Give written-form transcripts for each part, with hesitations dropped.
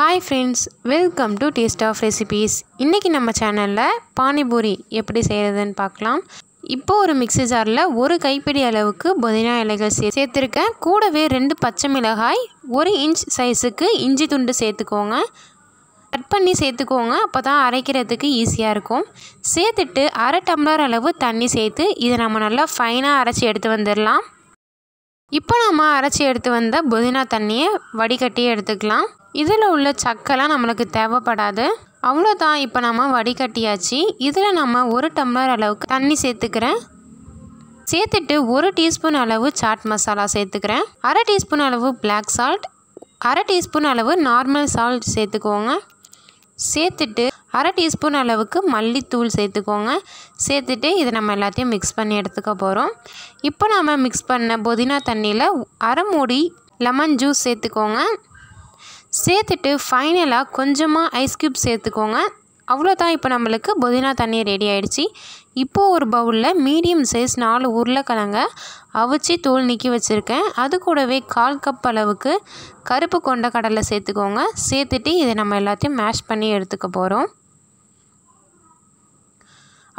Hi friends, welcome to Taste of Recipes. இன்னைக்கு நம்ம சேனல்ல பானிபூரி எப்படி செய்யறதுன்னு பார்க்கலாம். இப்போ ஒரு மிக்ஸி ஜார்ல ஒரு கைப்பிடி அளவுக்கு புதினா இலைகள் சேர்த்திருக்கேன். கூடவே 2 பச்சை மிளகாய், 1 இன்ச் சைஸுக்கு இஞ்சி துண்டு சேர்த்துக்கோங்க. கட் பண்ணி சேர்த்துக்கோங்க, அப்பதான் அரைக்கிறதுக்கு ஈஸியா இருக்கும். சேர்த்துட்டு 1/2 டம்ளர் அளவு தண்ணி சேர்த்து இதை நம்ம நல்லா ஃபைனா அரைச்சி எடுத்து வந்துடலாம். இப்போ நம்ம அரைச்சி எடுத்து வந்த புதினா தண்ணியை வடிகட்டி எடுத்துக்கலாம். இதில் உள்ள சக்கைலாம் நம்மளுக்கு தேவைப்படாது. அவ்வளோதான், இப்போ நம்ம வடிகட்டியாச்சு. இதில் நம்ம 1 டம்ளர் அளவுக்கு தண்ணி சேர்த்துக்கிறேன். சேர்த்துட்டு 1 டீஸ்பூன் அளவு சாட் மசாலா சேர்த்துக்கிறேன். 1/2 டீஸ்பூன் அளவு பிளாக் சால்ட், 1/2 டீஸ்பூன் அளவு நார்மல் சால்ட் சேர்த்துக்கோங்க. சேர்த்துட்டு 1/2 டீஸ்பூன் அளவுக்கு மல்லித்தூள் சேர்த்துக்கோங்க. சேர்த்துட்டு இதை நம்ம எல்லாத்தையும் மிக்ஸ் பண்ணி எடுத்துக்க போகிறோம். இப்போ நம்ம மிக்ஸ் பண்ண புதினா தண்ணியில் 1/2 மூடி லெமன் ஜூஸ் சேர்த்துக்கோங்க. சேர்த்துட்டு ஃபைனலாக கொஞ்சமாக ஐஸ் க்யூப் சேர்த்துக்கோங்க. அவ்வளோதான், இப்போ நம்மளுக்கு புதினா தண்ணி ரெடி ஆகிடுச்சு. இப்போது ஒரு பவுலில் மீடியம் சைஸ் 4 உருளைக்கிழங்க அவிச்சு தோல் நீக்கி வச்சுருக்கேன். அது கூடவே 1/4 கப் அளவுக்கு கருப்பு கொண்ட கடலை சேர்த்துக்கோங்க. சேர்த்துட்டு இதை நம்ம எல்லாத்தையும் மேஷ் பண்ணி எடுத்துக்க போகிறோம்.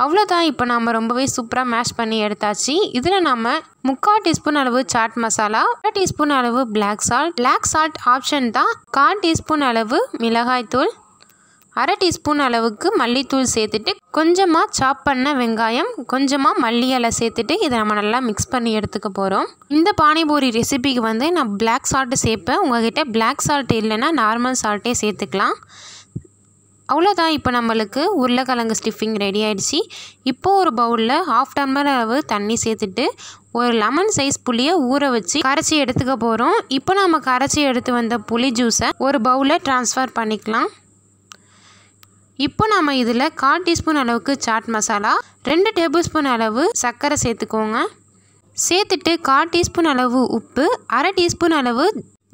அவ்வளோதான், இப்போ நம்ம ரொம்பவே சூப்பராக மேஷ் பண்ணி எடுத்தாச்சு. இதில் நம்ம 3/4 டீஸ்பூன் அளவு சாட் மசாலா, 1/2 டீஸ்பூன் அளவு பிளாக் சால்ட் ஆப்ஷன் தான், 1/4 டீஸ்பூன் அளவு மிளகாய்த்தூள், 1/2 டீஸ்பூன் அளவுக்கு மல்லித்தூள் சேர்த்துட்டு கொஞ்சமாக சாப் பண்ண வெங்காயம், கொஞ்சமாக மல்லி இலை சேர்த்துட்டு இதை நம்ம நல்லா மிக்ஸ் பண்ணி எடுத்துக்க போகிறோம். இந்த பானிபூரி ரெசிபிக்கு வந்து நான் பிளாக் சால்ட்டு சேர்ப்பேன். உங்கள்கிட்ட பிளாக் சால்ட் இல்லைன்னா நார்மல் சால்ட்டே சேர்த்துக்கலாம். அவ்வளோதான், இப்போ நம்மளுக்கு உருளைக்கிழங்கு ஸ்டிஃபிங் ரெடி ஆகிடுச்சு. இப்போது ஒரு பவுலில் 1/2 டம்ளர் அளவு தண்ணி சேர்த்துட்டு ஒரு லெமன் சைஸ் புளியை ஊற வச்சு கரைச்சி எடுத்துக்க போகிறோம். இப்போ நம்ம கரைச்சி எடுத்து வந்த புளி ஜூஸை ஒரு பவுலில் ட்ரான்ஸ்ஃபர் பண்ணிக்கலாம். இப்போ நம்ம இதில் 1/4 டீஸ்பூன் அளவுக்கு சாட் மசாலா, 2 டேபிள் ஸ்பூன் அளவு சர்க்கரை சேர்த்துக்கோங்க. சேர்த்துட்டு 1/4 டீஸ்பூன் அளவு உப்பு, 1/2 டீஸ்பூன் அளவு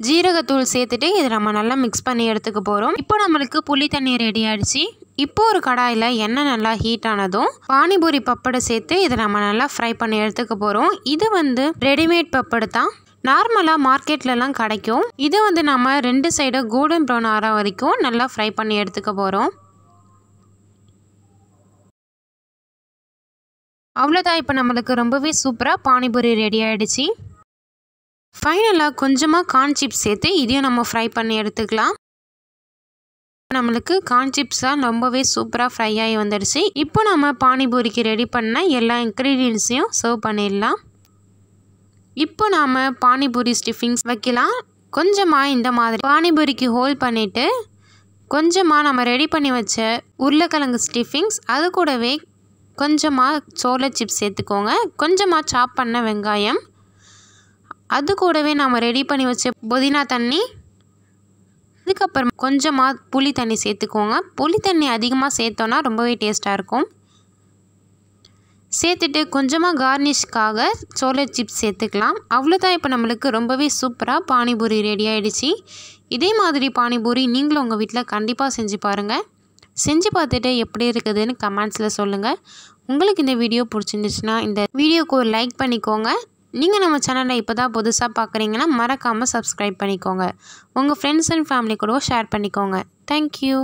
ஜீரகத்தூள் சேர்த்துட்டு இதை நம்ம நல்லா மிக்ஸ் பண்ணி எடுத்துக்க போகிறோம். இப்போ நம்மளுக்கு புளி தண்ணி ரெடி ஆகிடுச்சு. இப்போ ஒரு கடாயில் எண்ணெய் நல்லா ஹீட் ஆனதும் பானிபூரி பப்படை சேர்த்து இதை நம்ம நல்லா ஃப்ரை பண்ணி எடுத்துக்க போகிறோம். இது வந்து ரெடிமேட் பப்படை தான், நார்மலாக மார்க்கெட்லலாம் கிடைக்கும். இது வந்து நம்ம 2 சைடும் கோல்டன் ப்ரௌன் ஆகிற வரைக்கும் நல்லா ஃப்ரை பண்ணி எடுத்துக்க போகிறோம். அவ்வளோதான், இப்போ நம்மளுக்கு ரொம்பவே சூப்பராக பானிபூரி ரெடி ஆகிடுச்சு. ஃபைனலாக கொஞ்சமாக கார்ன் சிப்ஸ் சேர்த்து இதையும் நம்ம ஃப்ரை பண்ணி எடுத்துக்கலாம். நம்மளுக்கு கார்ன் சிப்ஸாக ரொம்பவே சூப்பராக ஃப்ரை ஆகி வந்துடுச்சு. இப்போ நம்ம பானிபூரிக்கு ரெடி பண்ண எல்லா இன்க்ரீடியன்ஸையும் சர்வ் பண்ணிடலாம். இப்போ நாம் பானிபூரி ஸ்டிஃபிங்ஸ் வைக்கலாம். கொஞ்சமாக இந்த மாதிரி பானிபூரிக்கு ஹோல் பண்ணிவிட்டு கொஞ்சமாக நம்ம ரெடி பண்ணி வச்ச உருளைக்கிழங்கு ஸ்டிஃபிங்ஸ், அது கூடவே கொஞ்சமாக சோள சிப்ஸ் சேர்த்துக்கோங்க. கொஞ்சமாக சாப் பண்ண வெங்காயம், அது கூடவே நம்ம ரெடி பண்ணி வச்ச புதினா தண்ணி, அதுக்கப்புறம் கொஞ்சமாக புளி தண்ணி சேர்த்துக்கோங்க. புளி தண்ணி அதிகமாக சேர்த்தோன்னா ரொம்பவே டேஸ்ட்டாக இருக்கும். சேர்த்துட்டு கொஞ்சமாக கார்னிஷ்காக சோள சிப்ஸ் சேர்த்துக்கலாம். அவ்வளோதான், இப்போ நம்மளுக்கு ரொம்பவே சூப்பராக பானிபூரி ரெடி ஆகிடுச்சு. இதே மாதிரி பானிபூரி நீங்களும் உங்கள் வீட்டில் கண்டிப்பாக செஞ்சு பாருங்கள். செஞ்சு பார்த்துட்டு எப்படி இருக்குதுன்னு கமெண்ட்ஸில் சொல்லுங்கள். உங்களுக்கு இந்த வீடியோ பிடிச்சிருந்துச்சுன்னா இந்த வீடியோக்கு ஒரு லைக் பண்ணிக்கோங்க. நீங்கள் நம்ம சேனலை இப்போ தான் புதுசாக பார்க்குறீங்கன்னா மறக்காமல் சப்ஸ்கிரைப் பண்ணிக்கோங்க. உங்கள் ஃப்ரெண்ட்ஸ் அண்ட் ஃபேமிலி கூட ஷேர் பண்ணிக்கோங்க. தேங்க்யூ.